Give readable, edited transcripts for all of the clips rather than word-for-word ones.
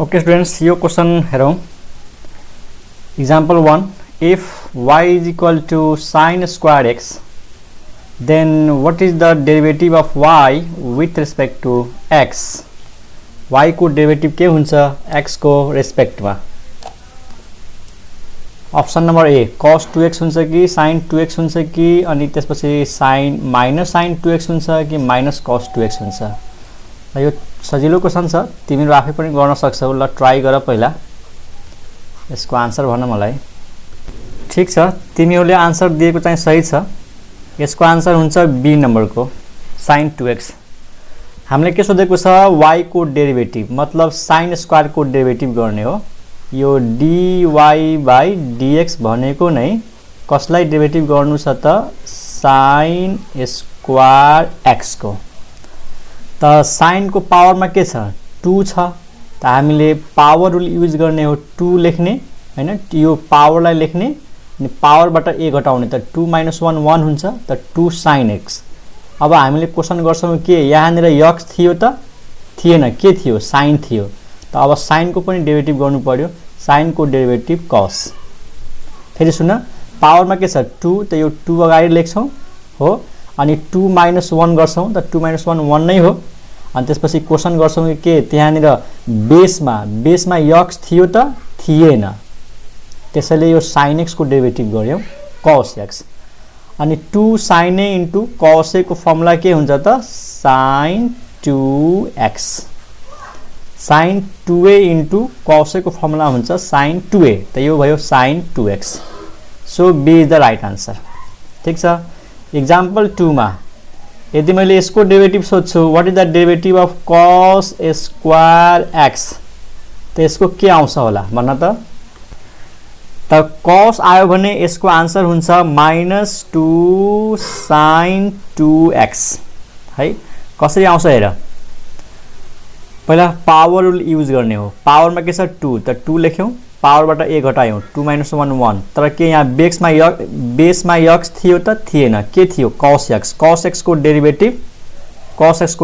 Okay students, यो question हेरौं. Example 1. If y is equal to sin square x, then what is the derivative of y with respect to x? y को derivative के हुन्छ x को रेस्पेक्टमा? Option number ए cos 2x हुन्छ कि sin 2x हुन्छ कि अनि त्यसपछि sin minus sin 2x हुन्छ कि minus cos 2x हुन्छ. यो सजिलो क्वेशन छ, तिमीहरु आफै पनि गर्न सक्छौ. ल ट्राई गर पहिला. यसको आन्सर भन मलाई. ठीक छ, तिमीहरुले आन्सर दिएको चाहिँ सही छ. यसको आन्सर हुन्छ बी नम्बरको sin 2x. हामीले के सोधेको छ y को डेरिभेटिभ मतलब sin स्क्वायर को डेरिभेटिभ गर्ने हो. यो dy by dx भनेको नै कसलाई डेरिभेटिभ गर्नु छ त sin स्क्वायर x को. त sin को पावर में के छ 2 छ, त हामीले पावर रुल युज गर्ने हो. 2 लेख्ने हैन, यो पावरलाई लेख्ने अनि पावरबाट a घटाउने, त 2 - 1 1 हुन्छ, त 2 sin x. अब हामीले क्वेशन गर्छौं के यहाँ नेर x थियो त थिएन, के थियो sin थियो. त अब sin को पनि डेरिभेटिभ गर्नु पर्यो. sin को डेरिभेटिभ cos. फेरि सुन, पावर में के छ 2, त यो 2 अगाडि लेख्छौं हो, अनि 2 - 1 गर्छौं, त 2 - 1 1 नै हो. अनि त्यसपछि क्वेशन गर्छौं के त्यहाँनिर बेसमा x थियो त थिएन, त्यसैले यो sin x को डेरिभेटिभ गर्यौं cos x. अनि 2 sin a into cos a को फर्मुला के हुन्छ त sin 2x. sin 2a into cos a को फर्मुला हुन्छ sin 2a, त यो भयो sin 2x. So B is the right answer. ठीक छ. एक्जाम्पल 2 मा यदि मैले यसको डेरिभेटिभ सोध्छु what is the derivative of cos square x, त यसको के आउँछ होला भन्न त. त cos आयो भने यसको आन्सर हुन्छ -2 sin 2x है. कसरी आउँछ हेर. पहिला पावर रुल युज गर्ने हो. पावर में के छ 2, त 2 लेख्यौं, पावरबाट a घटायौं, 2 - 1 1. तर के यहाँ बेसमा x थियो त थिएन, के थियो cos x. cos x को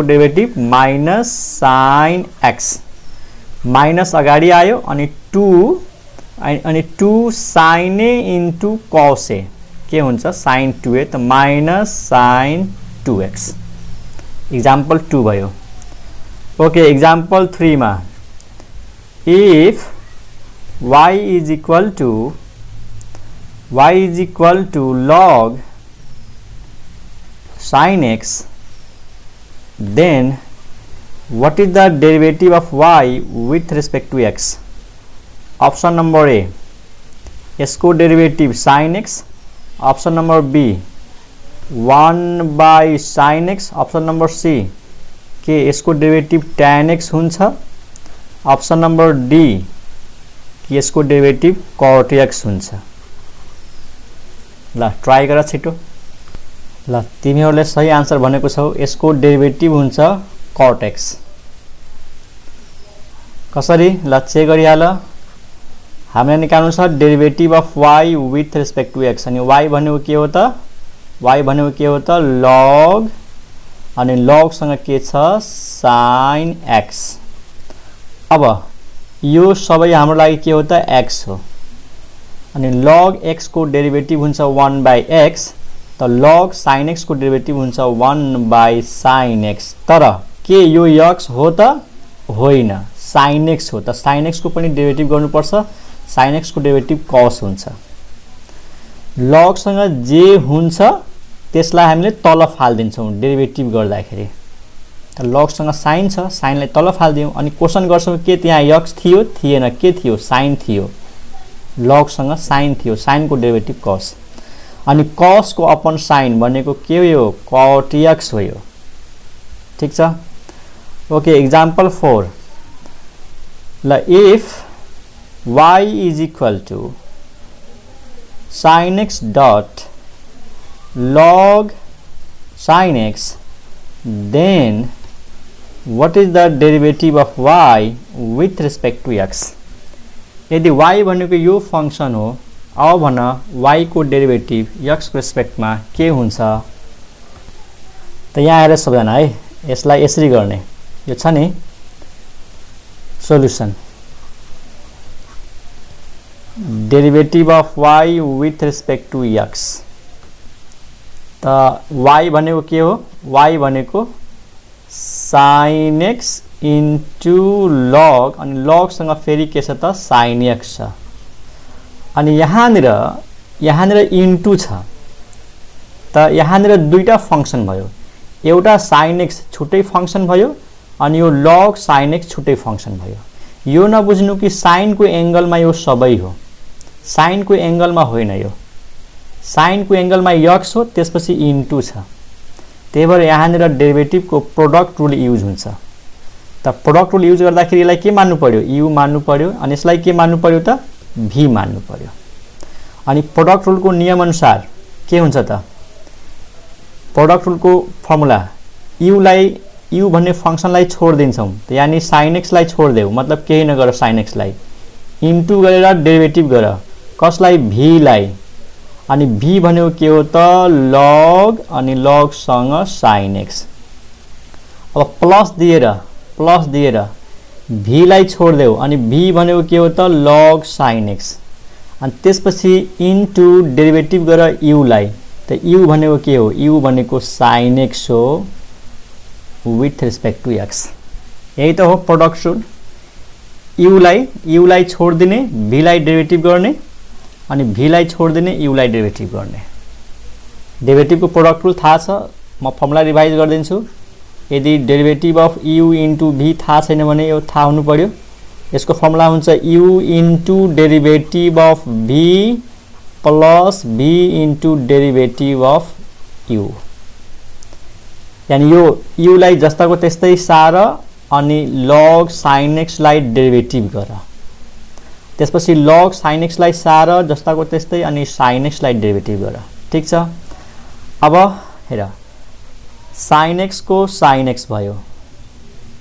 derivative minus sin x. Minus अगाडि आयो अनि 2 sin a into cos a के हुन्छ sin 2a, त माइनस sin 2x. एक्जाम्पल 2 भयो. ओके, एक्जाम्पल 3 मा if y is equal to log sin x, then what is the derivative of y with respect to x? Option number A इसको derivative sin x. Option number B 1 by sin x. Option number C के इसको derivative tan x हुन्छ. Option number D कि यसको derivative cot x हुन्छ. ल try गर छिटो. ल तिमीहरुले सही आन्सर भनेको छौ. यसको डेरिभेटिभ हुन्छ cot x. कसरी ल चेक गरिहाल. हामीले निकाल्नु छ derivative of y with respect to x. अनि y भनेको के हो त log, अनि log सँग के छ sin x. अब यो सबै हाम्रो लागि के हो त x हो. अनि log x को डेरिभेटिभ हुन्छ 1 by x, त log sin x को डेरिभेटिभ हुन्छ 1 by sin x. तर के यो x हो त होइन, sin x हो. त sin x को पनि डेरिभेटिभ गर्नुपर्छ. sin x को डेरिभेटिभ cos हुन्छ. log सँग जे हुन्छ त्यसलाई हामीले तल फाल्दिन्छौं डेरिभेटिभ गर्दाखेरि. त log सँग sin छ, sin लाई तल फाल्दियौं. अनि क्वेशन गर्छौं के त्यहाँ x थियो थिएन, के थियो sin थियो. log सँग sin थियो, sin को डेरिभेटिभ cos. अनि cos को अपन sin भनेको के हो cot x हो यो. ठीक छ. ओके, एक्जाम्पल 4 ल if y is equal to sin x dot log sin x, then what is the derivative of y with respect to x? यदि y भनेको यो फंक्शन हो, अब भन y को डेरिभेटिभ x को रेस्पेक्टमा के हुन्छ. त यहाँ आएर सबैजना है यसलाई यसरी गर्ने. यो छ नि solution. Derivative of y with respect to x। त y भनेको के हो? y भनेको sin x इन्टु log, अनि log सँग फेरि के छ त sin x छ, अनि यहाँनिर इन्टु छ। त यहाँनिर दुईटा फंक्सन भयो, एउटा sin x छुट्टै फंक्सन भयो अनि यो log sin x छुट्टै फंक्सन भयो। यो नबुझ्नु कि sin को एंगलमा यो सबै हो, sin को एंगलमा होइन, यो sin को एंगलमा x हो, त्यसपछि इन्टु छ। त्यही भएर यहाँनिर डेरिभेटिभको प्रोडक्ट रुल युज हुन्छ। त प्रोडक्ट रुल युज गर्दाखेरि यसलाई के मान्नु पर्यो? u मान्नु पर्यो, अनि यसलाई के मान्नु पर्यो त? v मान्नु पर्यो। अनि प्रोडक्ट रुलको नियम अनुसार के हुन्छ त? प्रोडक्ट रुलको फर्मुला u भन्ने फंक्सनलाई छोड्दिन्छौं, त यानी sin x लाई छोड्देऊ, मतलब केही नगर sin x लाई, इन्टु गरेर डेरिभेटिभ गर, कसलाई? v लाई, अनि v भनेको के हो त? log, अनि log सँग sin x। अब प्लस दिएर v लाई छोड्देऊ, अनि v भनेको के हो त? log sin x, अनि त्यसपछि इन्टु डेरिभेटिभ गर u लाई, त u भनेको के हो? u भनेको sin x हो विथ रेस्पेक्ट टु x। यही त हो प्रोडक्ट रुल। u लाई छोड्दिने, v लाई डेरिभेटिभ गर्ने, अनि v लाई छोड्दिने, u लाई डेरिभेटिभ गर्ने। डेरिभेटिभको प्रोडक्ट रुल थाहा छ, म फर्मुला रिभाइज गरिदिन्छु। यदि derivative of u into v थाहा छैन भने यो थाहा हुनु पर्यो। यसको फर्मुला हुन्छ u into derivative of v plus v into derivative of u, यानी यो u लाई जस्ताको त्यस्तै सार, अनि log sin x लाई डेरिभेटिभ गर, त्यसपछि log sin x लाई सार जस्ताको त्यस्तै, अनि sin x लाई डेरिभेटिभ गर। ठीक छ। अब हेर, sin x को sin x भयो।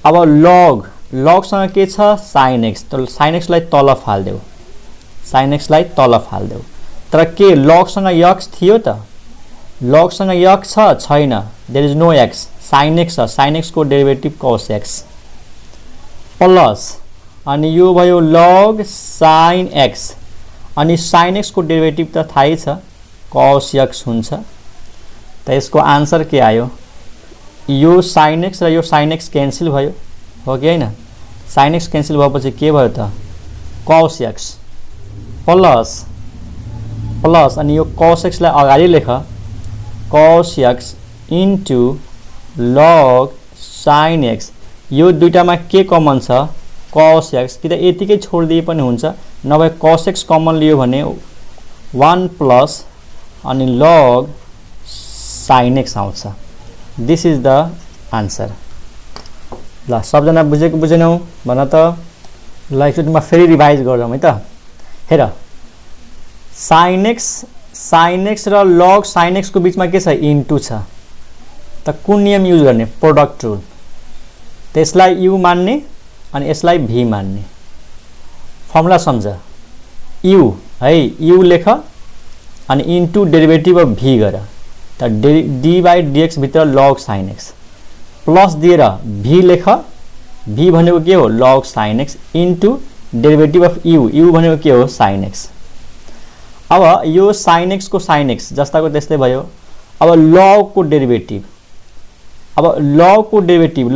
अब log सँग के छ? sin x, त sin x लाई तल फाल्देऊ, sin x लाई तल फाल्देऊ। तर के log सँग x थियो त? log सँग x छ? छैन, there is no x, sin x छ, sin x को डेरिभेटिभ cos x, प्लस अनि यो भयो log sin x, अनि sin x को डेरिभेटिभ त थाहै छ, cos x हुन्छ। त यसको आन्सर के आयो? यो sin x र यो sin x क्यान्सल भयो, हो कि हैन? sin x क्यान्सल भएपछि के भयो त? cos x प्लस अनि यो cos x लाई अगाडि लेख, cos x into log sin x। यो दुईटामा के कमन छ? cos x, कि त यतिकै छोडिदिए पनि हुन्छ, नभए cos x कमन लियो भने 1 प्लस अनि log sin x आउँछ। This is the answer. ल सबजना बुझेको बुझेनौ भन त? ल एकचोटि म फेरि रिभाइज गरौँ है त। हेर, sin x र log sin x को बीचमा के छ? इन्टु छ। त कुन नियम युज गर्ने? Product rule. त्यसलाई u मान्ने, अनि यसलाई v मान्ने। फर्मुला सम्झ, u है, u लेख, अनि इन्टु डेरिभेटिभ अफ v गर, त d बाई dx भित्र log sin x, प्लस दिएर v लेख, v भनेको के हो? log sin x, into derivative of u भनेको के हो? sin x। अब यो sin x को sin x जस्ताको त्यस्तै भयो। अब log को डेरिभेटिभ,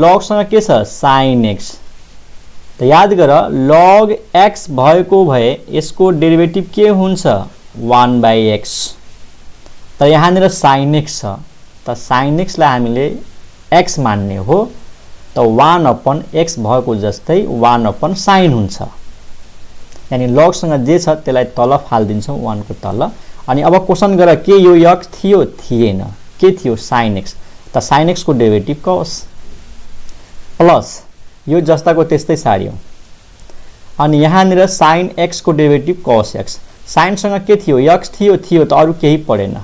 log सँग के छ? sin x। त याद गर, log x भएको भए यसको डेरिभेटिभ के हुन्छ? 1/x। त यहाँनिर sin x छ, त sin x लाई हामीले x मान्ने हो, त 1/x भएको जस्तै 1/sin हुन्छ। यानी log सँग जे छ त्यसलाई तल फाल्दिन्छौं, 1 को तल। अनि अब क्वेशन गर, के यो x थियो? थिएन। के थियो? sin x। त sin x को डेरिभेटिभ cos, प्लस यो जस्ताको त्यस्तै सार्यौं, अनि यहाँनिर sin x को डेरिभेटिभ cos x। sin सँग के थियो? x थियो, त अरु केही परेन।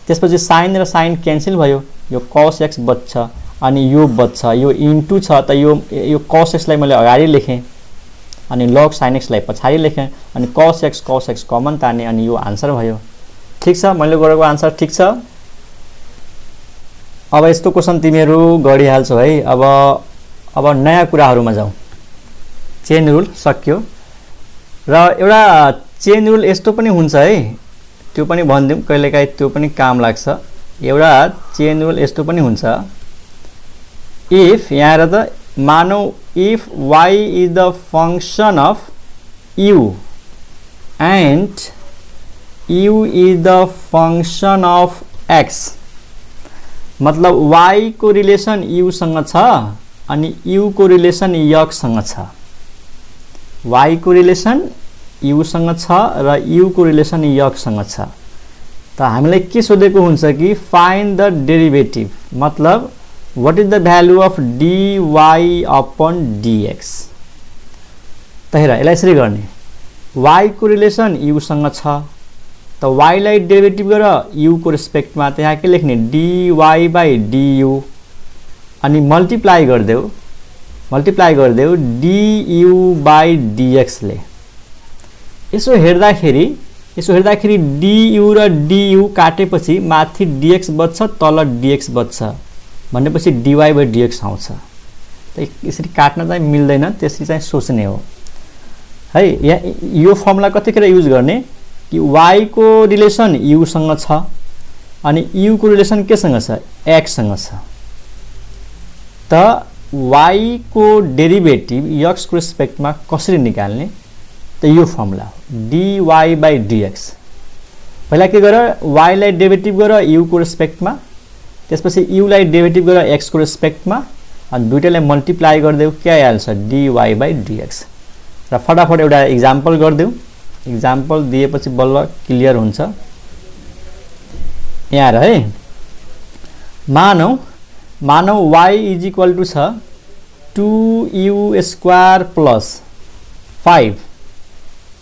त्यसपछि sin र sin क्यान्सल भयो, यो cos x बच्छ, अनि यो बच्छ, यो इन्टु छ, त यो cos x लाई मैले अगाडि लेखेँ, अनि log sin x लाई पछाडि लेखेँ, अनि cos x कमन ताने, अनि यो आन्सर भयो। ठीक छ, मैले गरेको आन्सर ठीक छ। अब यस्तो क्वेशन तिमीहरू गरिहाल्छौ है। अब नयाँ कुराहरुमा जाउँ। चेन रुल सक्यो र एउटा चेन रुल यस्तो पनि हुन्छ है, त्यो पनि भनिदिउँ, कहिलेकाहीँ त्यो पनि काम लाग्छ। एउटा चेन रुल यस्तो पनि हुन्छ, इफ यहाँ हेर त, मानौ if y is the function of u and u is the function of x, मतलब y को रिलेसन u सँग छ अनि u को रिलेसन x सँग छ। y को रिलेसन u सँग छ र u को रिलेसन x सँग छ। त हामीलाई के सोधेको हुन्छ कि फाइन्ड द डेरिभेटिभ, मतलब what is the value of dy upon dx। त हेर यसलाई यसरी गर्ने, y को रिलेसन u सँग छ, त y लाई डेरिभेटिभ गर u को रेस्पेक्टमा, त्यहाँ के लेख्ने dy बाई du अनि मल्टिप्लाई गरिदेऊ du बाई dx ले। यसो हेर्दाखेरि du र du काटेपछि माथि dx बच्छ, तल dx बच्छ, भनेपछि dy बाई dx आउँछ। त यसरी काट्न चाहिँ मिल्दैन, त्यसरी चाहिँ सोच्ने हो है। यो फर्मुला कतिखेर युज गर्ने कि y को रिलेसन u सँग छ अनि u को रिलेसन केसँग छ, x सँग छ। त y को डेरिभेटिभ x को रेस्पेक्टमा कसरी निकाल्ने, त यो फर्मुला हो dy बाई dx। पहिला के गर, y लाई डेरिभेटिभ गर u को रेस्पेक्टमा, त्यसपछि u लाई डेरिभेटिभ गर x को रेस्पेक्टमा, अनि दुईटैलाई मल्टिप्लाई गरिदेऊ, के आइहाल्छ dy बाई dx। र फटाफट एउटा इक्जाम्पल गरिदेऊ, इक्जाम्पल दिएपछि बल्ल क्लियर हुन्छ। यहाँ हेर है, मानौ y इज इक्वल टू छ 2u स्क्वायर प्लस 5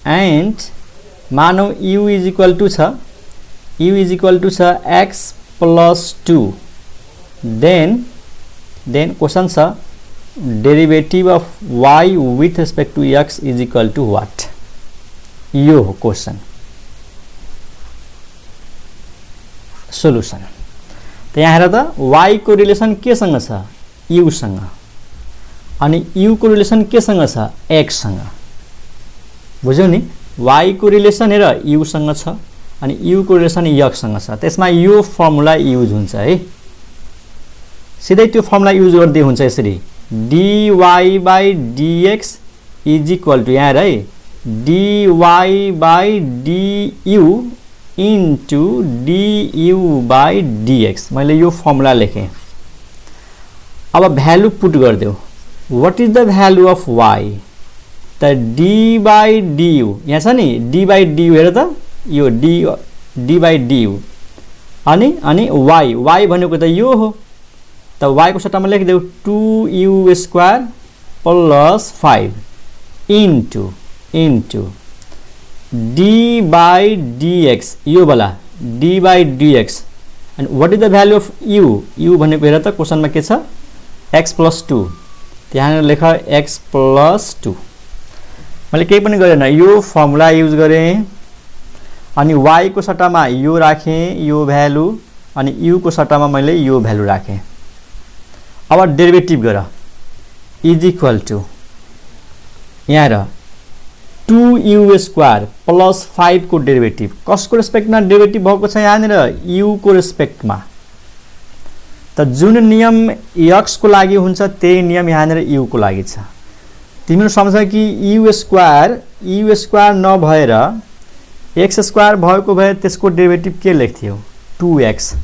एंड मानौ u इज इक्वल टू छ x प्लस 2, देन क्वेश्चन छ derivative of y with respect to x is equal to what. यो हो क्वेश्चन। सोल्युसन त यहाँ हेर त, y को रिलेसन केसँग छ, u सँग, अनि u को रिलेसन केसँग छ, x सँग। बुझ्यौ नि, y को रिलेसन हेर u सँग छ अनि u को रिलेसन x सँग छ, त्यसमा यो फर्मुला युज हुन्छ है। सिधै त्यो फर्मुला युज गर्दै हुन्छ यसरी, dy by dx is equal to, यहाँ हेर है, dy by du into du by dx। मैले यो फर्मुला लेखेँ। अब भ्यालु पुट गरिदेऊ, what is the value of y, त d बाई du, यहाँ छ नि d बाई du, हेर त यो d बाई du, अनि y भनेको त यो हो, त y को सट्टामा लेखिदेऊ 2u square plus 5 into d by dx, यो वाला d बाई dx। अनि what is the value of u भनेको हेर त क्वेशनमा के छ, x प्लस 2, त्यहाँ लेख x प्लस 2। मैले केही पनि गरेन, यो फर्मुला युज गरेँ, अनि y को सट्टामा यो राखेँ, यो भ्यालु, अनि u को सट्टामा मैले यो भ्यालु राखेँ। अब डेरिभेटिभ गर, इज इक्वल टू, यहाँ हेर 2u स्क्वायर प्लस 5 को डेरिभेटिभ, कसको रेस्पेक्टमा डेरिभेटिभ भएको छ, यहाँनिर u को रेस्पेक्टमा। त जुन नियम x को लागि हुन्छ त्यही नियम यहाँनिर u को लागि छ। तिमीहरू सम्झ कि u स्क्वायर नभएर x स्क्वायर भएको भए त्यसको डेरिभेटिभ के लेख्थ्यौ, 2x।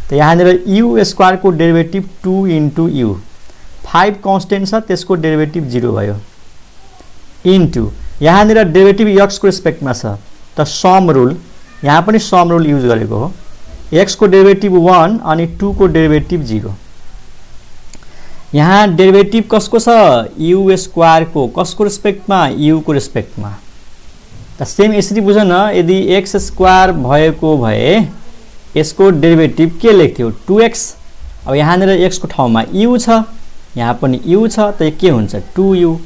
त यहाँनिर u स्क्वायर को डेरिभेटिभ 2 इन्टु u, 5 कन्स्टेन्ट छ, त्यसको डेरिभेटिभ 0 भयो, इन्टु यहाँनिर डेरिभेटिभ x को रेस्पेक्टमा छ, त सम रुल, यहाँ पनि सम रुल युज गरेको हो, x को डेरिभेटिभ 1 अनि 2 को डेरिभेटिभ 0। यहाँ डेरिभेटिभ कसको छ, u स्क्वायर को, कसको रेस्पेक्टमा, u को रेस्पेक्टमा। त सेम यसरी बुझ न, यदि x स्क्वायर भएको भए यसको डेरिभेटिभ के लेख्थ्यौ, 2x। अब यहाँनिर x को ठाउँमा u छ, यहाँ पनि u छ, त के हुन्छ 2u,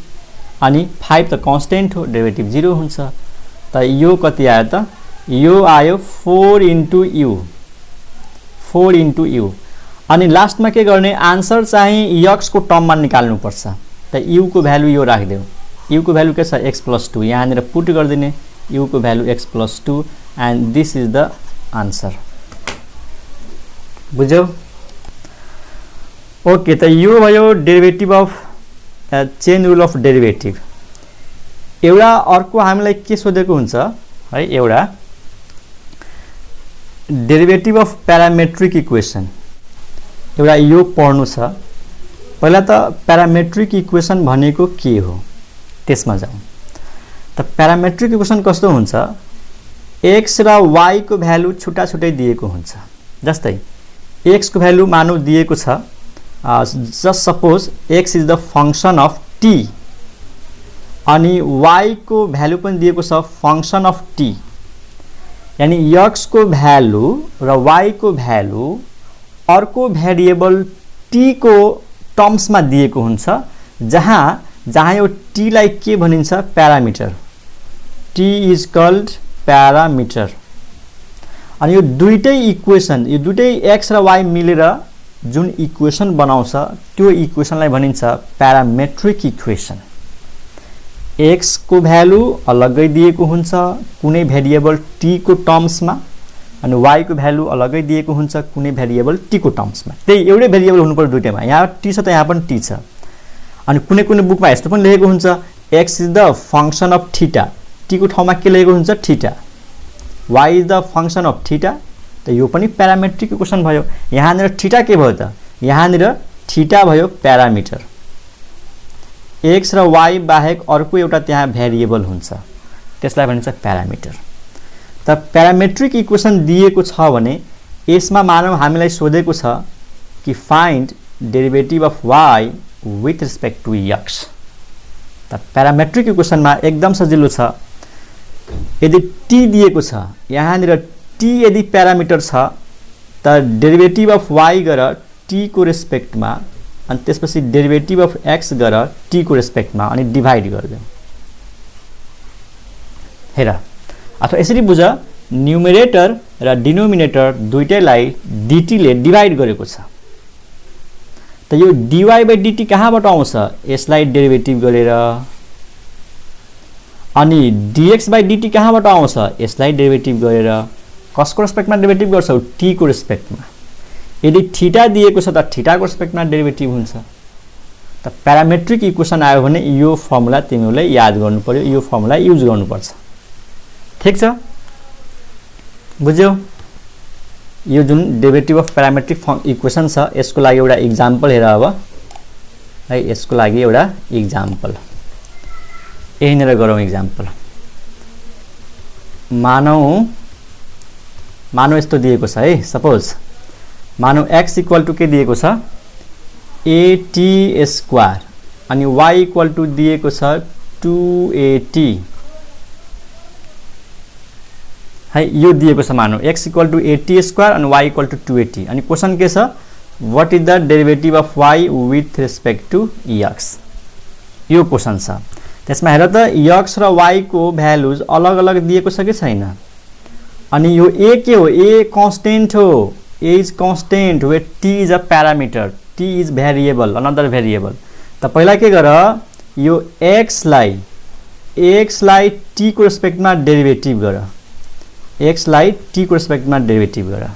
अनि 5 त कन्स्टेन्ट हो, डेरिभेटिभ 0 हुन्छ। त यो कति आयो त, यो आयो 4 इन्टु u। अनि लास्टमा के गर्ने, आन्सर चाहिँ x को टर्ममा निकाल्नुपर्छ। त u को भ्यालु यो राखिदेऊ, u को भ्यालु के छ, x प्लस 2, यहाँनिर पुट गरिदिने, u को value x + 2 and this is the answer. बुझ्यौ? ओके, त यो भयो derivative of chain rule of derivative. एउटा अर्को हामीलाई के सोधेको हुन्छ है, एउटा डेरिभेटिभ अफ प्यारामेट्रिक इक्वेसन, एउटा यो पढ्नु छ। पहिला त प्यारामेट्रिक इक्वेसन भनेको के हो त्यसमा जाउँ। त प्यारामेट्रिक इक्वेसन कस्तो हुन्छ, x र y को भ्यालु छुट्टा छुट्टै दिएको हुन्छ। जस्तै x को भ्यालु मानौ दिएको छ, just suppose x is the function of t, अनि y को भ्यालु पनि दिएको छ फंक्शन अफ t, यानी x को भ्यालु र y को भ्यालु अर्को भेरिएबल t को टर्म्समा दिएको हुन्छ, जहाँ यो t लाई के भनिन्छ, parameter. t is called parameter. अनि यो दुईटै इक्वेसन, यो दुईटै x र y मिलेर जुन इक्वेसन बनाउँछ त्यो इक्वेसनलाई भनिन्छ प्यारामेट्रिक इक्वेसन। x को भ्यालु अलग्गै दिएको हुन्छ कुनै भेरिएबल t को टर्म्समा, अनि y को भ्यालु अलग्गै दिएको हुन्छ कुनै भेरिएबल t को टर्म्समा। त्यही एउटै भेरिएबल हुनुपर्छ दुईटैमा। यहाँ t छ त यहाँ पनि t छ। अनि कुनै कुनै बुकमा यस्तो पनि लेखेको हुन्छ x is the function of theta, t को ठाउँमा के लेखेको हुन्छ theta, y is the function of theta. त यो पनि प्यारामेट्रिक इक्वेसन भयो। यहाँनिर थीटा के भयो त, यहाँनिर थीटा भयो प्यारामिटर। x र y बाहेक अर्को एउटा त्यहाँ भेरिएबल हुन्छ, त्यसलाई भनिन्छ प्यारामिटर। त प्यारामेट्रिक इक्वेसन दिएको छ भने यसमा मानौ हामीलाई सोधेको छ कि find derivative of y with respect to x। त प्यारामेट्रिक इक्वेसनमा एकदम सजिलो छ। यदि t दिएको छ, यहाँनिर t यदि प्यारामिटर छ त डेरिभेटिभ अफ y गर t को रेस्पेक्टमा, अनि त्यसपछि डेरिभेटिभ अफ x गर t को रेस्पेक्टमा, अनि डिभाइड गर्दियौ। हेर, अथवा यसरी बुझ, न्युमेरेटर र डिनोमिनेटर दुईटैलाई dt ले डिभाइड गरेको छ। त यो dy/dt कहाँबाट आउँछ, यसलाई डेरिभेटिभ गरेर। अनि dx/dt कहाँबाट आउँछ, यसलाई डेरिभेटिभ गरेर। कसको रेस्पेक्टमा डेरिभेटिभ गर्छौ, t को रेस्पेक्टमा। यदि थीटा दिएको छ त थीटा को रेस्पेक्टमा डेरिभेटिभ हुन्छ। त प्यारामेट्रिक इक्वेसन आयो भने यो फर्मुला तिमीले याद गर्नु पर्यो, यो फर्मुला युज गर्नुपर्छ। ठीक छ? बुझ्यौ? यो जुन डेरिभेटिभ अफ प्यारामेट्रिक इक्वेसन छ यसको लागि एउटा एक्जाम्पल हेर अब है। यसको लागि एउटा एक्जाम्पल यहीँनिर गरौँ। एक्जाम्पल मानौ यस्तो दिएको छ है। सपोज मानौ x इक्वल टु के दिएको छ, at² अनि y इक्वल टु दिएको छ 2at है। यो दिएको छ, मानौ x इक्वल टु at² अनि y इक्वल टु 2at। अनि क्वेसन के छ, what is the derivative of y with respect to x। यो क्वेसन छ। त्यसमा हेर त x र y को भ्यालुज अलग अलग दिएको छ कि छैन। अनि यो a के हो, a कांस्टेंट हो, a is constant where t is a parameter, t is variable, another variable। त पहिला के गर, यो x लाई t को रेस्पेक्टमा डेरिभेटिभ गर, x लाई t को रेस्पेक्टमा डेरिभेटिभ गर।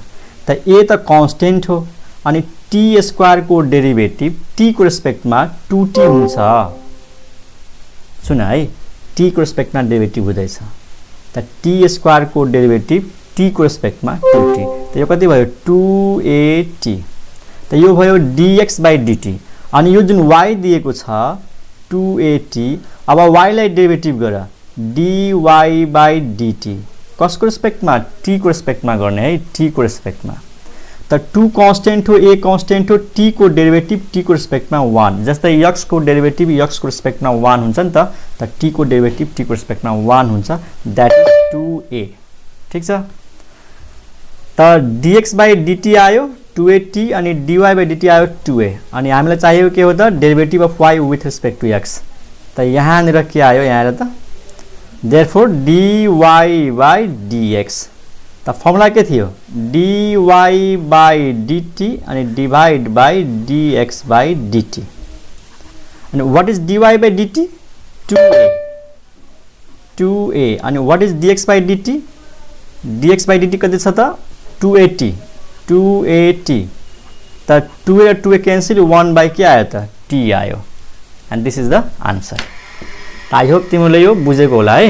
त a त कांस्टेंट हो, अनि t² को डेरिभेटिभ t को रेस्पेक्टमा 2t हुन्छ। सुन है, t को रेस्पेक्टमा डेरिभेटिभ हुँदैछ। त t² को डेरिभेटिभ t को रेस्पेक्टमा 2t। त यो कति भयो, 2at। त यो भयो dx/dt। अनि यो जुन y दिएको छ 2at, अब y लाई डेरिभेटिभ गर, dy/dt। कसको रेस्पेक्टमा, t को रेस्पेक्टमा गर्ने है, t को रेस्पेक्टमा। त 2 कांस्टेंट हो, a कांस्टेंट हो, t को डेरिभेटिभ t को रेस्पेक्टमा 1। जस्तै x को डेरिभेटिभ x को रेस्पेक्टमा 1 हुन्छ नि त। त t को डेरिभेटिभ t को रेस्पेक्टमा 1 हुन्छ, दैट इज 2a। ठीक छ? त dx/dt आयो 2at अनि dy/dt आयो 2a। अनि हामीलाई चाहियो के हो त, derivative of y with respect to x। त यहाँनिर के आयो, यहाँ त देयरफोर dy/dx। त फर्मुला के थियो, dy/dt अनि डिवाइड बाइ dx/dt। अनि what is dy/dt, 2a। 2a अनि what is dx by dt? dx by dt कति छ त 2at 2at त 2a र 2a क्यान्सल 1 by के आयो त t आयो and this is the answer. I hope तिमीले यो बुझेको होला है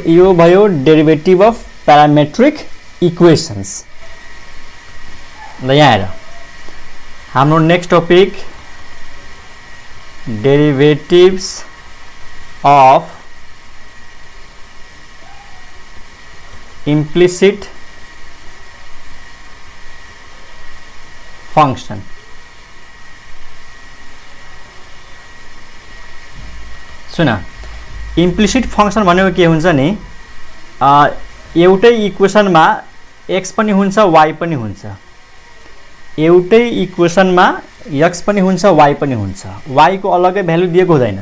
यो भयो डेरिभेटिभ अफ प्यारामेट्रिक इक्वेशन्स। ल यहाँ हेर हाम्रो next topic derivatives of implicit function. Soon implicit function भनेको के हुन्छ नि एउटै इक्वेसनमा x पनि हुन्छ y पनि हुन्छ, एउटै इक्वेसनमा x पनि हुन्छ y पनि हुन्छ, y को अलगै भ्यालु दिएको हुँदैन।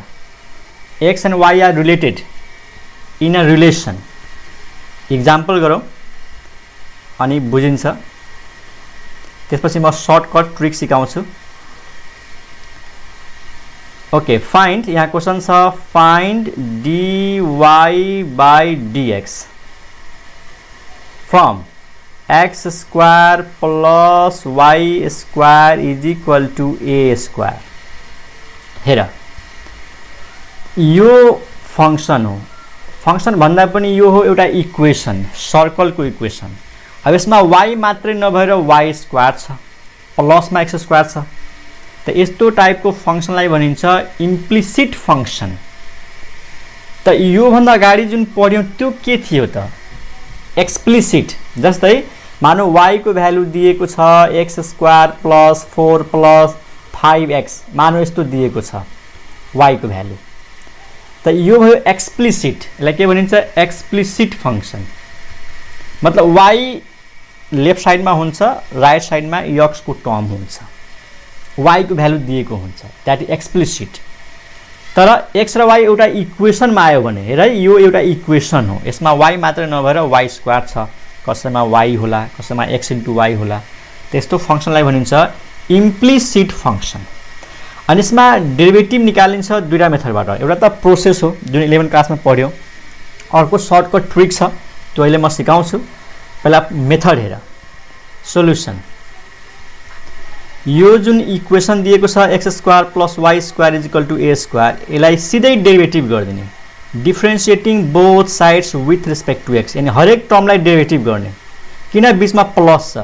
x and y are related in a relation. Example गरौँ अनि बुझिन्छ। त्यसपछि म सर्टकट ट्रिक सिकाउँछु। ओके फाइन्ड यहाँ क्वेसन छ find dy by dx from x square plus y square is equal to a square. हेर यो फंक्शन हो, फंक्शन भन्दा पनि यो हो एउटा इक्वेसन, सर्कलको इक्वेसन। अब यसमा y मात्रै नभएर y स्क्वायर छ, प्लसमा x स्क्वायर छ, त यस्तो टाइपको फंक्शनलाई भनिन्छ इम्प्लिसिट फंक्शन। त यो भन्दा अगाडि जुन पढ्यौं त्यो के थियो त एक्सप्लिसिट। जस्तै मानौ y को भ्यालु दिएको छ x square plus 4 plus 5x, मानौ यस्तो दिएको छ y को भ्यालु, त यो भयो एक्सप्लिसिट। यसलाई के भनिन्छ एक्सप्लिसिट फंक्शन। मतलब y लेफ्ट साइडमा हुन्छ, राइट साइडमा x को टर्म हुन्छ, y को भ्यालु दिएको हुन्छ, द्याट इज एक्सप्लिसिट। तर x र y एउटा इक्वेसनमा आयो भने हेर यो एउटा इक्वेसन हो, यसमा y मात्र नभएर y स्क्वायर छ, कसैमा y होला, कसैमा x * y होला, त्यस्तो फंक्शनलाई भनिन्छ इम्प्लिसिट फंक्शन। अनि यसमा डेरिभेटिभ निकालिन्छ दुईटा मेथडबाट। एउटा त प्रोसेस हो जुन 11 क्लासमा पढ्यौ, अर्को सर्टकट ट्रिक छ त्यो अहिले म सिकाउँछु। पहिला मेथड हेर। सोलुसन यो जुन इक्वेसन दिएको छ x square plus y square is equal to a square, यसलाई सिधै डेरिभेटिभ गरिदिने, differentiating both sides with respect to x, यानी हरेक टर्मलाई डेरिभेटिभ गर्ने। किन बीचमा प्लस छ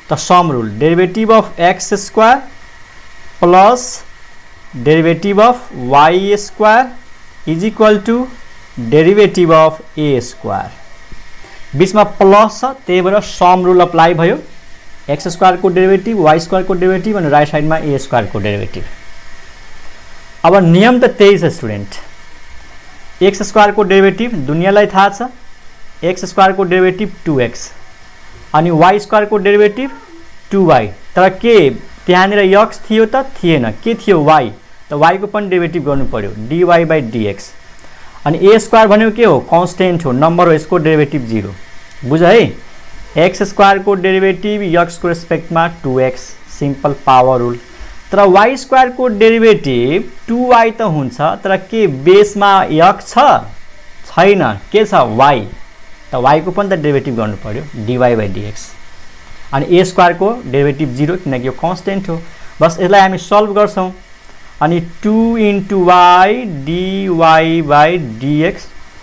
त sum rule, derivative of x square plus derivative of y square is equal to derivative of a square. बीचमा प्लस छ त्यही भएर सम रुल अप्लाई भयो। x स्क्वायर को डेरिभेटिभ, y स्क्वायर को डेरिभेटिभ अनि राइट साइडमा a स्क्वायर को डेरिभेटिभ। अब नियम त त्यही छ स्टुडेन्ट। x स्क्वायर को डेरिभेटिभ दुनियालाई थाहा छ, x स्क्वायर को डेरिभेटिभ 2x अनि y स्क्वायर को डेरिभेटिभ 2y। तर के त्यहाँनिर x थियो त थिएन, के थियो y, त y को पनि डेरिभेटिभ गर्नु पर्यो dy by dx। अनि a स्क्वायर भनेको के हो कन्स्टेन्ट हो, नम्बर हो, यसको डेरिभेटिभ 0। बुझ है, x स्क्वायर को डेरिभेटिभ x को रेस्पेक्टमा 2x, सिम्पल पावर रुल। तर y स्क्वायर को डेरिभेटिभ 2y त हुन्छ, तर के बेसमा x छैन, के छ y, त y को पनि त डेरिभेटिभ गर्नु पर्यो dy by dx। अनि a स्क्वायर को डेरिभेटिभ 0 किनकि यो कन्स्टेन्ट हो। बस यसलाई हामी सल्भ गर्छौं अनि 2 * y dy by dx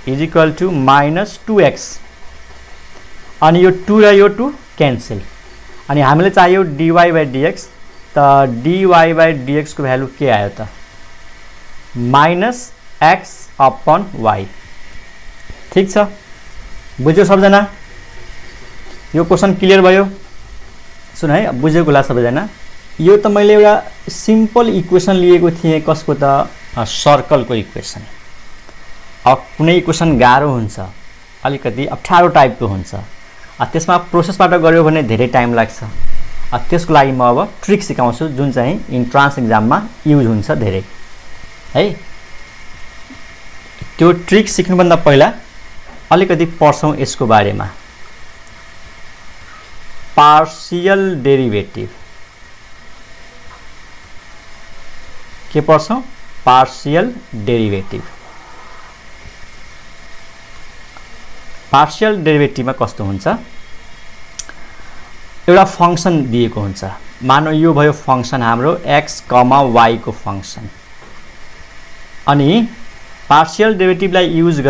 is equal to -2x। अनि यो 2 र यो 2 क्यान्सल अनि हामीले चाहियो dy by dx, त dy by dx को भ्यालु के आयो त -x/y। ठीक छ, बुझ्यो सबजना? यो क्वेशन क्लियर भयो? सुन है, बुझेको होला सबैजना। यो त मैले एउटा सिम्पल इक्वेसन लिएको थिएँ, कसको त सर्कलको इक्वेसन। अब कुनै इक्वेसन गाह्रो हुन्छ, अलिकति अप्ठ्यारो टाइपको हुन्छ, त्यसमा प्रोसेसबाट गर्यो भने धेरै टाइम लाग्छ। त्यसको लागि म अब ट्रिक सिकाउँछु जुन चाहिँ इन्ट्रान्स एक्जाममा युज हुन्छ धेरै है। त्यो ट्रिक सिक्नुभन्दा पहिला अलिकति पढ्छौं यसको बारेमा। पार्शियल डेरिभेटिभ के पढ्छौं? Partial derivative. पार्शियल डेरिभेटिभमा कस्तो हुन्छ, एउटा फंक्सन दिएको हुन्छ, मानौ यो भयो फंक्सन हाम्रो x, y को फंक्सन, अनि पार्शियल डेरिभेटिभलाई युज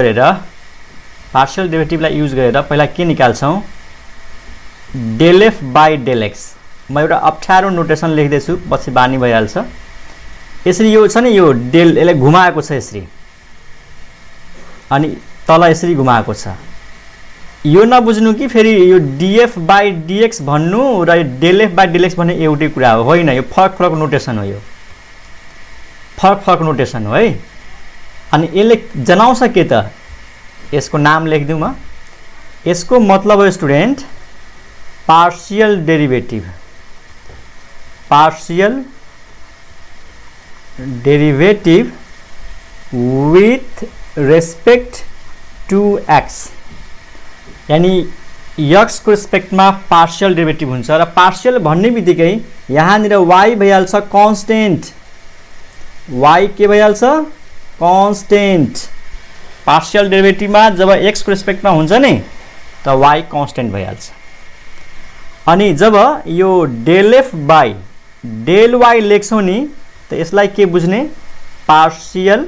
गरेर पहिला के निकाल्छौं, del F by del X. म एउटा अप्ठ्यारो नोटेसन लेख्दैछु, पछि बानी भइहाल्छ। यसरी यो छ नि, यो डेल यसले घुमाएको छ यसरी, अनि तल यसरी घुमाएको छ। यो नबुझ्नु कि फेरि यो डीएफ बाई डीएक्स भन्नु र del F by del x भन्ने एउटै कुरा हो, होइन। यो फरक नोटेसन हो, यो फरक नोटेसन हो है। अनि यसले जनाउँछ के त, यसको नाम लेखिदिउँ म। यसको मतलब हो student partial derivative with respect to x, यानी एक्स को रेस्पेक्टमा पार्शियल डेरिभेटिभ हुन्छ। र पार्शियल भन्ने बित्तिकै यहाँनिर y भइहाल्छ कन्स्टेन्ट, y के भइहाल्छ कन्स्टेन्ट। पार्शियल डेरिभेटिभमा जब x को रेस्पेक्टमा हुन्छ नि त y कन्स्टेन्ट भइहाल्छ। अनि जब यो del F by del y लेख्छौं नि त यसलाई के बुझ्ने, partial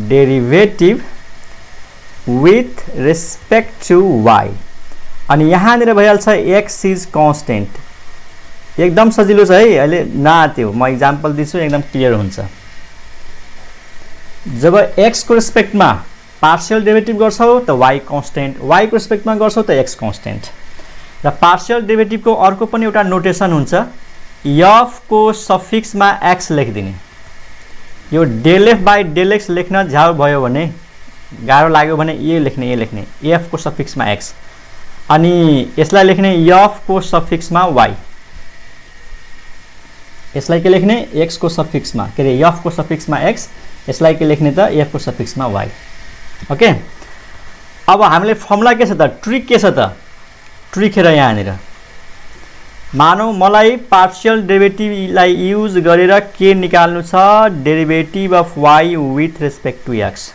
derivative with respect to y। अनि यहाँनिर भइहाल्छ x इज कन्स्टेन्ट। एकदम सजिलो छ है, अहिले नआत्यो, म इक्जाम्पल दिन्छु, एकदम क्लियर हुन्छ। जब x को रेस्पेक्टमा पार्शियल डेरिभेटिभ गर्छौ त y कन्स्टेन्ट, y को रेस्पेक्टमा गर्छौ त x कन्स्टेन्ट। र पार्शियल डेरिभेटिभको अर्को पनि एउटा नोटेसन हुन्छ, f को सफिक्समा x लेखिदिने। यो del F by del x लेख्न झ्याउ भयो भने, गाह्रो लाग्यो भने ए लेख्ने f को सफिक्समा x, अनि यसलाई लेख्ने f को सफिक्समा y। यसलाई के लेख्ने, x को सफिक्समा, के अरे f को सफिक्समा x, यसलाई के लेख्ने त f को सफिक्समा y। ओके, अब हामीले फर्मुला के छ त, ट्रिक के छ त, ट्रिक हेर यहाँनिर। मानौ मलाई पार्शियल डेरिभेटिभलाई युज गरेर के निकाल्नु छ, derivative of y with respect to x।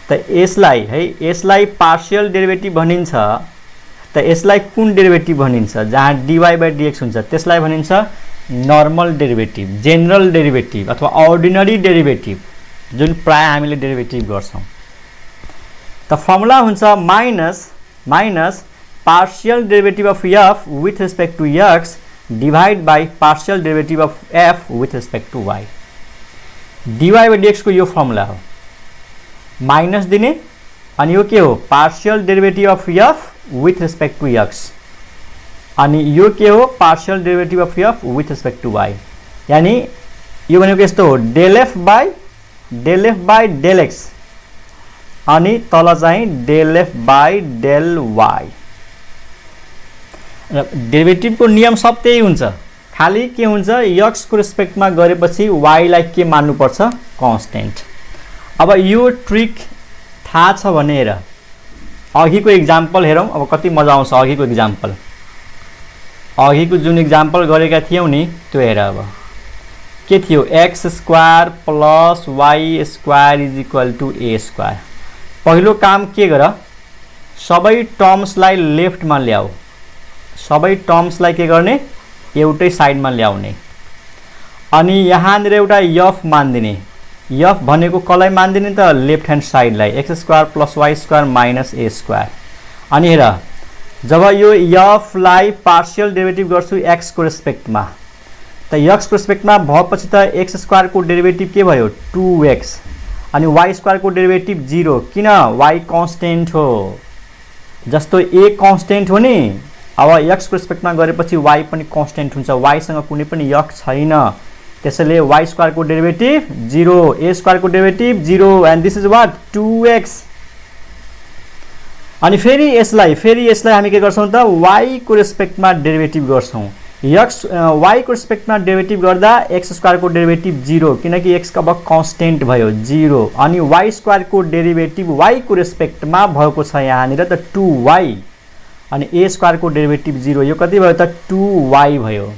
त यसलाई है, यसलाई पार्शियल डेरिभेटिभ भनिन्छ। त यसलाई कुन डेरिभेटिभ भनिन्छ, जहाँ dy बाई dx हुन्छ त्यसलाई भनिन्छ नर्मल डेरिभेटिभ, जेनरल डेरिभेटिभ अथवा अर्डिनरी डेरिभेटिभ, जुन प्राय हामीले डेरिभेटिभ गर्छौं। त फर्मुला हुन्छ minus partial derivative of f with respect to x divide by partial derivative of f with respect to y। dy by dx को यो फर्मुला हो, माइनस दिने, अनि यो के हो, partial derivative of f with respect to x, अनि यो के हो, partial derivative of f with respect to y। यानी यो भनेको यस्तो हो, del F by del X, अनि तल चाहिँ del F by del Y. डेरिभेटिभको नियम सब त्यही हुन्छ, खाली के हुन्छ, x को रेस्पेक्टमा गरेपछि y लाई के मान्नुपर्छ, कन्स्टेन्ट। अब यो ट्रिक थाहा छ भने हेर, अघिको इक्जाम्पल हेरौँ, अब कति मजा आउँछ अघिको इक्जाम्पल। अघिको जुन इक्जाम्पल गरेका थियौं नि त्यो हेर। अब के थियो, x square plus y square is equal to a square. पहिलो काम के गर, सबै टर्म्सलाई लेफ्टमा ल्याऊ, सबै टर्म्सलाई के गर्ने, एउटै साइडमा ल्याउने, अनि यहाँनिर एउटा f मान्दिने। f भनेको कसलाई मान्दिने त, लेफ्ट ह्यान्ड साइडलाई, x square plus y square minus a square. अनि हेर, जब यो f लाई पार्शियल डेरिभेटिभ गर्छु x को रेस्पेक्टमा, त x को रेस्पेक्टमा भएपछि त x स्क्वायर को डेरिभेटिभ के भयो, 2x, अनि y स्क्वायर को डेरिभेटिभ 0, किन, y कन्स्टेन्ट हो। जस्तो a कन्स्टेन्ट हो नि, अब x को रेस्पेक्टमा गरेपछि y पनि कन्स्टेन्ट हुन्छ, y सँग कुनै पनि x छैन, त्यसैले y स्क्वायर को डेरिभेटिभ 0, a स्क्वायर को derivative 0, and this is what, 2x। अनि फेरि यसलाई हामी के गर्छौं त, y को रेस्पेक्टमा डेरिभेटिभ गर्छौं। y को रेस्पेक्टमा डेरिभेटिभ गर्दा x स्क्वायर को डेरिभेटिभ 0, किनकि x अब कन्स्टेन्ट भयो 0, अनि y स्क्वायर को डेरिभेटिभ y को रेस्पेक्टमा भएको छ यहाँनिर त 2y, अनि a स्क्वायर को डेरिभेटिभ 0, यो कति भयो त 2y भयो।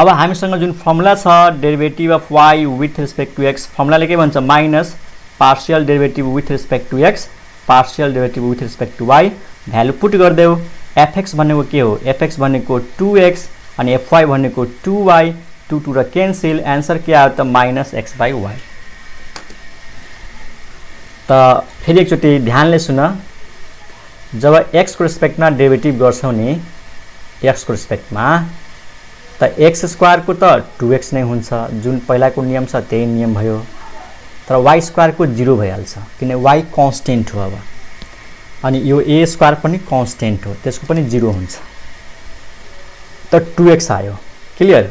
अब हामीसँग जुन फर्मुला छ derivative of y with respect to x, फर्मुलाले के भन्छ minus partial derivative with respect to x partial derivative with respect to y, value put गर्देऊ। fx भनेको के हो, fx भनेको 2x अनि fy भनेको 2y, 2 2 र क्यान्सल, एन्सर के आयो त माइनस x बाई y। त फेरि एकचोटि ध्यानले सुन, जब x को रिस्पेक्टमा डेरिभेटिभ गर्छौ नि x को रिस्पेक्टमा, त x स्क्वायर को त 2x नै हुन्छ, जुन पहिलाको नियम छ त्यही नियम भयो। तर y स्क्वायर को 0 भइहाल्छ किन y कन्स्टेन्ट हो। अब अनि यो a स्क्वायर पनि कन्स्टेन्ट हो, त्यसको पनि 0 हुन्छ, त 2x आयो। क्लियर।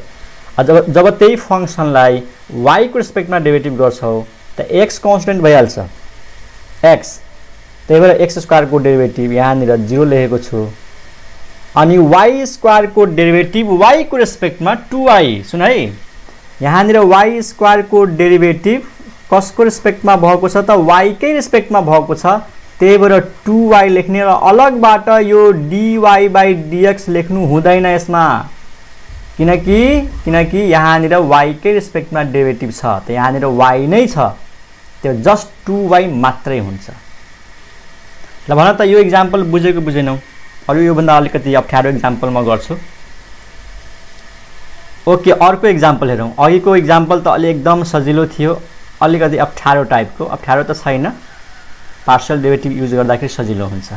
जब त्यही फंक्सनलाई y को रिस्पेक्टमा डेरिभेटिभ गर्छौ त x कन्स्टेन्ट भइहाल्छ x, त्यही भएर x स्क्वायर को डेरिभेटिभ यहाँनिर 0 लेखेको छु। अनि y स्क्वायर को डेरिभेटिभ y को रिस्पेक्टमा 2y, सुन है यहाँनिर y स्क्वायर को डेरिभेटिभ कसको रिस्पेक्टमा भएको छ त y कै रिस्पेक्टमा भएको छ, त्यही भएर 2y लेख्ने र अलगबाट यो dy बाई dx लेख्नु हुँदैन यसमा, किनकि यहाँनिर y कै रिस्पेक्टमा डेरिभेटिभ छ, त यहाँनिर y नै छ, त्यो जस्ट 2y मात्रै हुन्छ। ल भन त यो इक्जाम्पल बुझेको बुझेनौ, अरु योभन्दा अलिकति अप्ठ्यारो इक्जाम्पल म गर्छु। ओके, अर्को इक्जाम्पल हेरौँ। अघिको इक्जाम्पल त अलि एकदम सजिलो थियो, अलिकति अप्ठ्यारो टाइपको, अप्ठ्यारो त छैन, पार्शियल डेरिभेटिभ युज गर्दाखेरि सजिलो हुन्छ।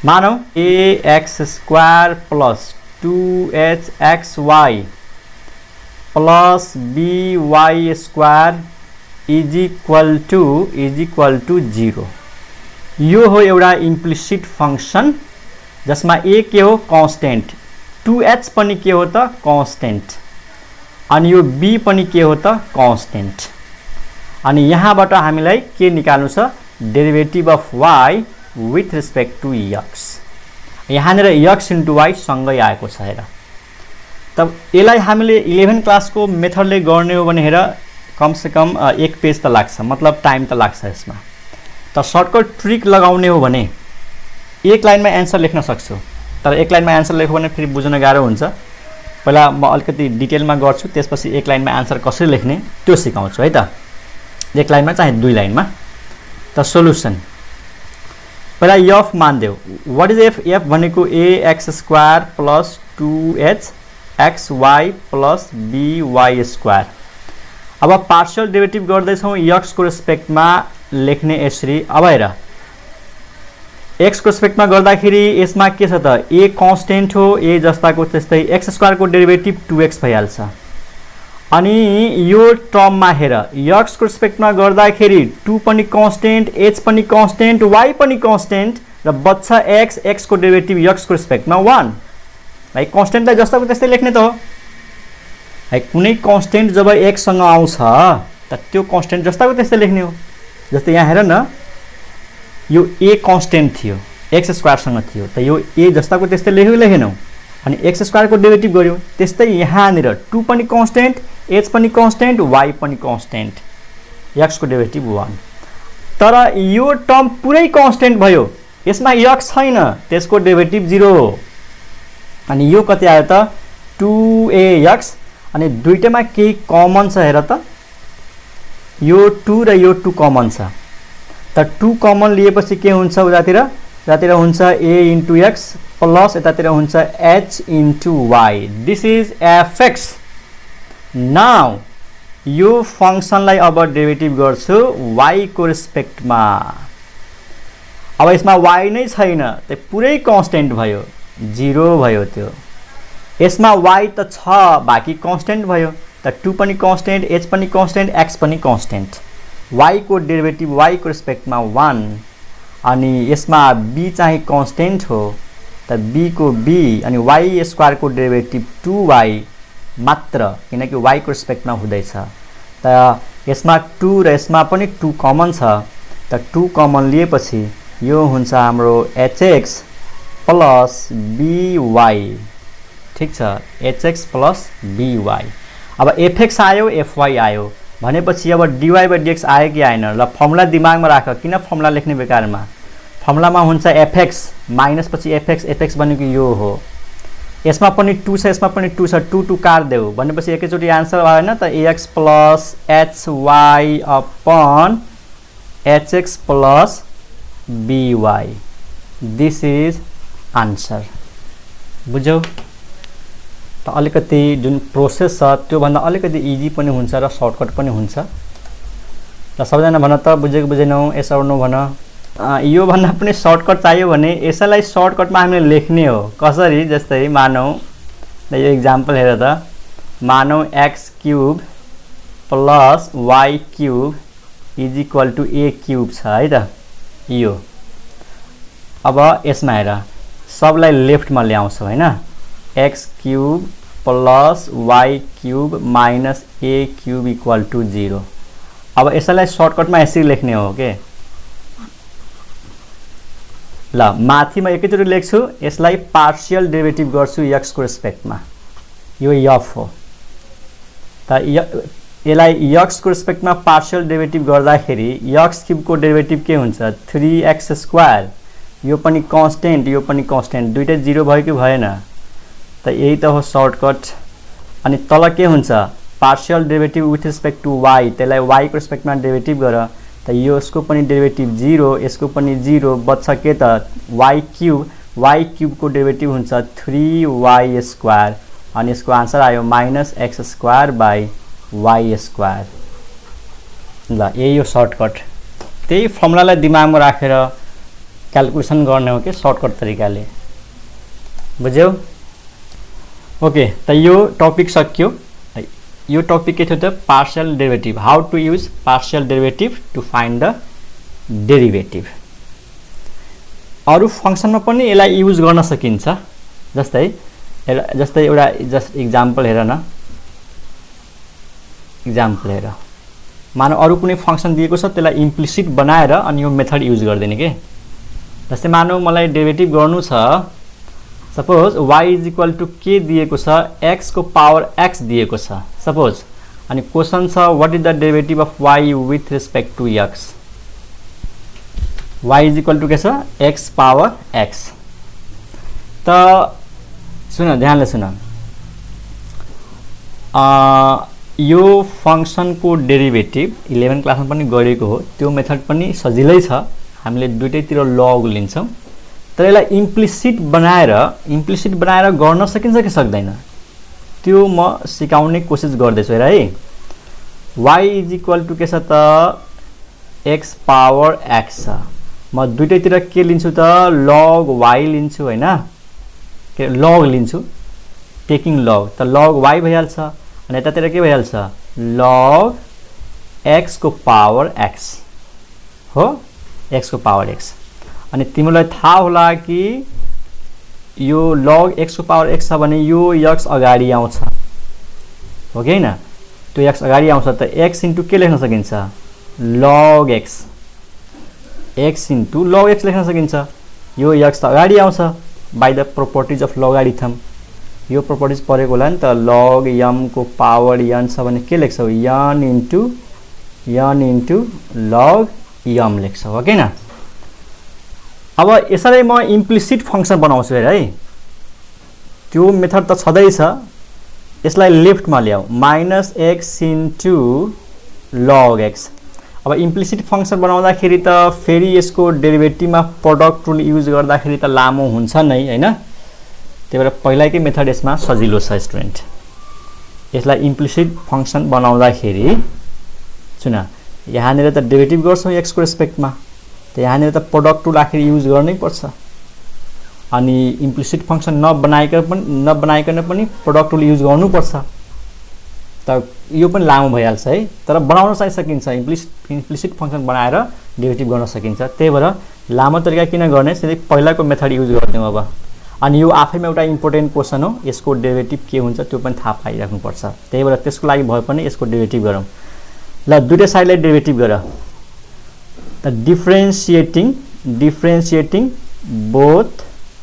मानौ ax square plus 2hxy plus by square is equal to 0। यो हो एउटा इम्प्लिसिट फंक्सन जसमा a के हो कन्स्टेन्ट, 2h पनि के हो त कन्स्टेन्ट, अनि यो b पनि के हो त कन्स्टेन्ट। अनि यहाँबाट हामीलाई के निकाल्नु छ, derivative of y with respect to x। यहाँनिर x इन्टु y सँगै आएको छ हेर। तब यसलाई हामीले 11 क्लासको मेथडले गर्ने हो भने हेर कमसेकम 1 पेज त लाग्छ, मतलब टाइम त लाग्छ यसमा। त सर्टकट ट्रिक लगाउने हो भने एक लाइनमा एन्सर लेख्न सक्छु, तर एक लाइनमा एन्सर लेख्यो भने फेरि बुझ्न गाह्रो हुन्छ। पहिला म अलिकति डिटेलमा गर्छु, त्यसपछि एक लाइनमा एन्सर कसरी लेख्ने त्यो सिकाउँछु है त, एक लाइनमा चाहे 2 लाइनमा। त सोलुसन पहिला f मान्देऊ। What is f? f भनेको ax square plus 2hxy plus by square. अब पार्शियल डेरिभेटिभ गर्दैछौँ x को रिस्पेक्टमा लेख्ने यसरी। अब हेर x को रिस्पेक्टमा गर्दाखेरि यसमा के छ त a कन्स्टेन्ट हो, a जस्ताको त्यस्तै x स्क्वायर को डेरिभेटिभ 2x भइहाल्छ। अनि यो टर्ममा हेर x को रिस्पेक्टमा गर्दाखेरि 2 पनि कन्स्टेन्ट, h पनि कन्स्टेन्ट, y पनि कन्स्टेन्ट र बच्छ x, x को डेरिभेटिभ x को रिस्पेक्टमा 1। भाइ कन्स्टेन्टलाई जस्ताको त्यस्तै लेख्ने त हो। है कुनै कन्स्टेन्ट जब x सँग आउँछ त त्यो कन्स्टेन्ट जस्ताको त्यस्तै लेख्ने हो। जस्तै यहाँ हेर न, यो a कन्स्टेन्ट थियो, x स्क्वायर सँग थियो, त यो a जस्ताको त्यस्तै लेखेनौ, अनि x स्क्वायर को डेरिभेटिभ गर्यो। त्यस्तै यहाँनिर 2 पनि कन्स्टेन्ट, h पनि कन्स्टेन्ट, y पनि कन्स्टेन्ट, x को डेरिभेटिभ 1। तर यो टर्म पुरै कन्स्टेन्ट भयो, यसमा x छैन, त्यसको डेरिभेटिभ 0 हो। अनि यो कति आयो त 2ax, अनि दुईटैमा केही कमन छ हेर त, यो 2 र यो 2 कमन छ, त 2 कमन लिएपछि के हुन्छ, उतातिर हुन्छ a इन्टु x प्लस यतातिर हुन्छ h into y। This is fx। Now यो फंक्सनलाई अब डेरिभेटिभ गर्छु y को रिस्पेक्टमा। अब यसमा y नै छैन, त्यो पुरै कन्स्टेन्ट भयो, 0 भयो त्यो। यसमा y त छ, बाँकी कन्स्टेन्ट भयो, त 2 पनि कन्स्टेन्ट, h पनि कन्स्टेन्ट, x पनि कन्स्टेन्ट। y को डेरिभेटिभ y को रिस्पेक्टमा 1, अनि यसमा b चाहिँ कन्स्टेन्ट हो, त b को b, अनि y स्क्वायर को डेरिभेटिभ 2y मात्र, किनकि y को रिस्पेक्टमा हुँदैछ। त यसमा 2 र यसमा पनि 2 कमन छ, त 2 कमन लिएपछि यो हुन्छ हाम्रो hx प्लस by। ठीक छ, hx प्लस by। अब fx आयो, fy आयो भनेपछि अब dy बाई dx आयो कि आएन? ल फर्मुला दिमागमा राख, किन फर्मुला लेख्ने बेकारमा? फर्मुलामा हुन्छ fx माइनस पछि fx, fx भनेको यो हो, यसमा पनि 2 छ, यसमा पनि 2 छ, 2 2 काट देऊ भनेपछि एकैचोटी आन्सर आएन त ax plus hy upon hx plus by, this is answer. बुझ्यौ त अलिकति जुन प्रोसेस छ त्यो भन्दा अलिकति इजी पनि हुन्छ र सर्टकट पनि हुन्छ। र सबैजना भन त बुझेको बुझेनौ, यस और नो भन। यो भन्दा पनि सर्टकट चाहियो भने यसैलाई सर्टकटमा हामीले लेख्ने हो। कसरी? जस्तै मानौ यो एक्जाम्पल हेर त, मानौ x cube plus y cube is equal to a cube छ है त यो। अब यसमा हेर सबलाई लेफ्टमा ल्याउँछौ हैन, x cube plus y cube minus a cube equal to 0। अब यसैलाई सर्टकटमा यसरी लेख्ने हो के। ल माथि म एकैचोटि लेख्छु, यसलाई पार्शियल डेरिभेटिभ गर्छु x को रेस्पेक्टमा, यो f हो। त यसलाई x को रेस्पेक्टमा पार्शियल डेरिभेटिभ गर्दाखेरि x क्यूब को डेरिभेटिभ के हुन्छ? 3x square. यो पनि कन्स्टेन्ट, यो पनि कन्स्टेन्ट, दुईटै 0 भयो कि भएन? त यही त हो सर्टकट। अनि तल के हुन्छ? Partial derivative with respect to y, त्यसलाई y को रेस्पेक्टमा डेरिभेटिभ गर। त यो यसको पनि डेरिभेटिभ 0, यसको पनि 0, बच्छ के त y क्यूब को डेरिभेटिभ हुन्छ 3y स्क्वायर अनि यसको आन्सर आयो minus x square by y square. ल यही हो सर्टकट। त्यही फर्मुलालाई दिमागमा राखेर क्याल्कुलेसन गर्ने हो कि सर्टकट तरिकाले। बुझ्यौ? ओके, त यो टपिक सक्यो। यो टपिक के थियो त? Partial derivative, how to use partial derivative to find the derivative. अरु फंक्सनमा पनि यसलाई युज गर्न सकिन्छ। जस्तै एउटा जस्ट एक्जाम्पल हेर न, एक्जाम्पल हेर। मानौ अरु कुनै फंक्सन दिएको छ, त्यसलाई इम्प्लिसिट बनाएर अनि यो मेथड युज गर्दिने के। जस्तै मानौ मलाई डेरिभेटिभ गर्नु छ, suppose y is equal to के दिएको छ, x को पावर x दिएको छ सपोज, अनि क्वेशन छ what is the derivative of y with respect to x। y is equal to के छ? x power x। त सुन, ध्यानले सुन, यो फंक्सन को डेरिभेटिभ 11 क्लासमा पनि गरेको हो। त्यो मेथड पनि सजिलै छ, हामीले दुईटैतिर लग लिन्छौं। तर यसलाई इम्प्लिसिट बनाएर गर्न सकिन्छ कि सक्दैन, त्यो म सिकाउने कोसिस गर्दैछु हेर है। y इज इक्वल टू के छ त? x पावर x छ। म दुईटैतिर के लिन्छु त? log y लिन्छु हैन, के log लिन्छु, टेकिङ log, त log y भइहाल्छ। अनि यतातिर के भइहाल्छ? log x को पावर x हो, x को पावर x। अनि तिमीलाई थाहा होला कि यो log x को पावर x छ भने यो x अगाडि आउँछ हो कि हैन? त्यो x अगाडि आउँछ त x इन्टु के लेख्न सकिन्छ? log x, x into log x लेख्न सकिन्छ। यो x त अगाडि आउँछ by the properties of logarithm. यो प्रोपर्टिज परेको होला नि त। log m को पावर n छ भने के लेख्छौ? n इन्टु log m लेख्छौ हो कि न? अब यसरी म इम्प्लिसिट फंक्सन बनाउँछु हेर है। त्यो मेथड त छँदैछ, यसलाई लेफ्टमा ल्याऊ, minus x into log x। अब इम्प्लिसिट फंक्सन बनाउँदाखेरि त फेरि यसको डेरिभेटिभमा प्रोडक्ट रुल युज गर्दाखेरि त लामो हुन्छ नै हैन। त्यही भएर पहिलाकै मेथड यसमा सजिलो छ स्टुडेन्ट। यसलाई इम्प्लिसिट फंक्सन बनाउँदाखेरि सुन, यहाँनिर त डेरिभेटिभ गर्छौ x को रेस्पेक्टमा, त यहाँनिर त प्रोडक्ट रुल आखिर युज गर्नै पर्छ। अनि इम्प्लिसिट फंक्सन नबनाइकन पनि प्रोडक्ट रुल युज गर्नुपर्छ। त यो पनि लामो भइहाल्छ है, तर बनाउन चाहिँ सकिन्छ। इम्प्लिसिट फंक्सन बनाएर डेरिभेटिभ गर्न सकिन्छ। त्यही भएर लामो तरिका किन गर्ने, सिधै पहिलाको मेथड युज गर्दियौ अब। अनि यो आफैमा एउटा इम्पोर्टेन्ट क्वेशन हो, यसको डेरिभेटिभ के हुन्छ त्यो पनि थाहा पाइराख्नुपर्छ। त्यही भएर त्यसको लागि भए पनि यसको डेरिभेटिभ गरौँ। ल दुईटै साइडलाई डेरिभेटिभ गर। त differentiating both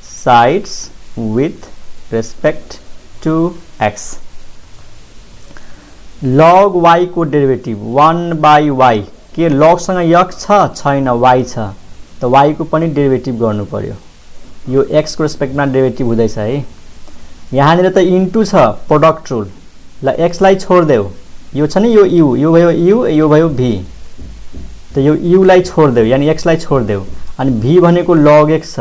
sides with respect to x। log y को डेरिभेटिभ 1 बाई y, के log सँग x छैन, y छ, त y को पनि डेरिभेटिभ गर्नु पर्यो। यो x को रेस्पेक्टमा डेरिभेटिभ हुँदैछ है। यहाँनिर त इन्टु छ प्रोडक्ट रुल। ल x लाई छोड्देऊ, यो छ नि यो u, यो भयो u, यो भयो v, त यो u लाई छोड्देऊ यानी x लाई छोड्देऊ अनि v भनेको log x छ,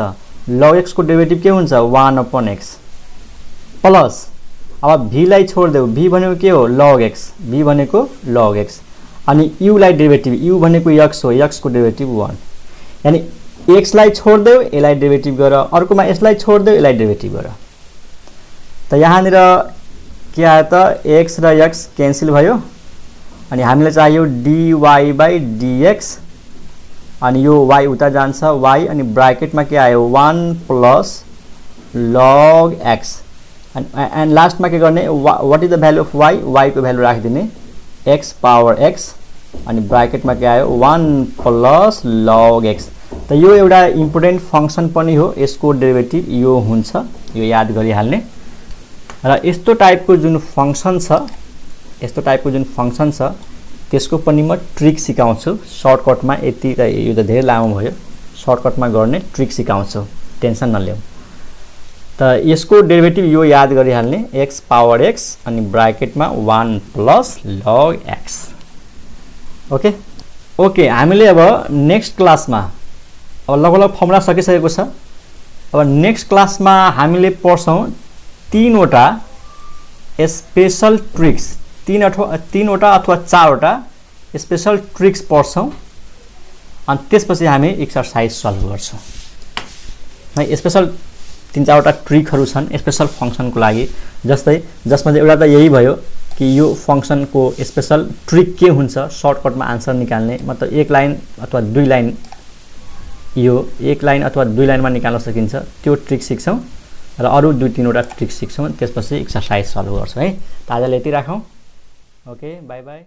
log x को डेरिभेटिभ के हुन्छ 1/x प्लस अब v लाई छोड्देऊ, v भनेको के हो log x, v भनेको log x अनि u लाई डेरिभेटिभ, u भनेको x हो, x को डेरिभेटिभ 1 यानी x लाई छोड्देऊ यसलाई डेरिभेटिभ गर, अर्कोमा यसलाई छोड्देऊ यसलाई डेरिभेटिभ गर। त यहाँनिर के आयो त x र x क्यान्सल भयो अनि हामीलाई चाहियो dy/dx अनि यो y उता जान्छ y अनि ब्राकेटमा के आयो 1 प्लस log x एन्ड लास्टमा के गर्ने what is the value of y, y को भ्यालु राखिदिने x पावर x अनि ब्राकेटमा के आयो 1 प्लस log x। त यो एउटा इम्पोर्टेन्ट फंक्सन पनि हो, यसको डेरिभेटिभ यो हुन्छ, यो याद गरिहाल्ने। र यस्तो टाइपको जुन फंक्सन छ, यस्तो टाइपको जुन फंक्सन छ त्यसको पनि म ट्रिक सिकाउँछु सर्टकटमा। यति त यो त धेरै लामो भयो, सर्टकटमा गर्ने ट्रिक सिकाउँछु, टेन्सन नलिऊ। त यसको डेरिभेटिभ यो याद गरिहाल्ने x पावर x अनि ब्राकेटमा 1 plus log x। Okay okay, हामीले अब नेक्स्ट क्लासमा अब लगभग फर्मुला सकिसकेको छ। अब नेक्स्ट क्लासमा हामीले पढ्छौं तीनवटा स्पेशल ट्रिक्स, तीनवटा अथवा चारवटा स्पेशल ट्रिक्स पढ्छौं अनि त्यसपछि हामी एक्सरसाइज सल्भ गर्छौं। है स्पेशल 3-4वटा ट्रिकहरु छन् स्पेशल फंक्सनको लागि, जस्तै जसमा चाहिँ एउटा त यही भयो कि यो फंक्सनको स्पेशल ट्रिक के हुन्छ सर्टकटमा आन्सर निकाल्ने, मतलब एक लाइन अथवा दुई लाइन, यो एक लाइन अथवा दुई लाइनमा निकाल्न सकिन्छ, त्यो ट्रिक सिक्छौं र अरु 2-3वटा ट्रिक सिक्छौं, त्यसपछि एक्सरसाइज सल्भ गर्छौं। है त आजलाई यति राखौं। Okay bye bye.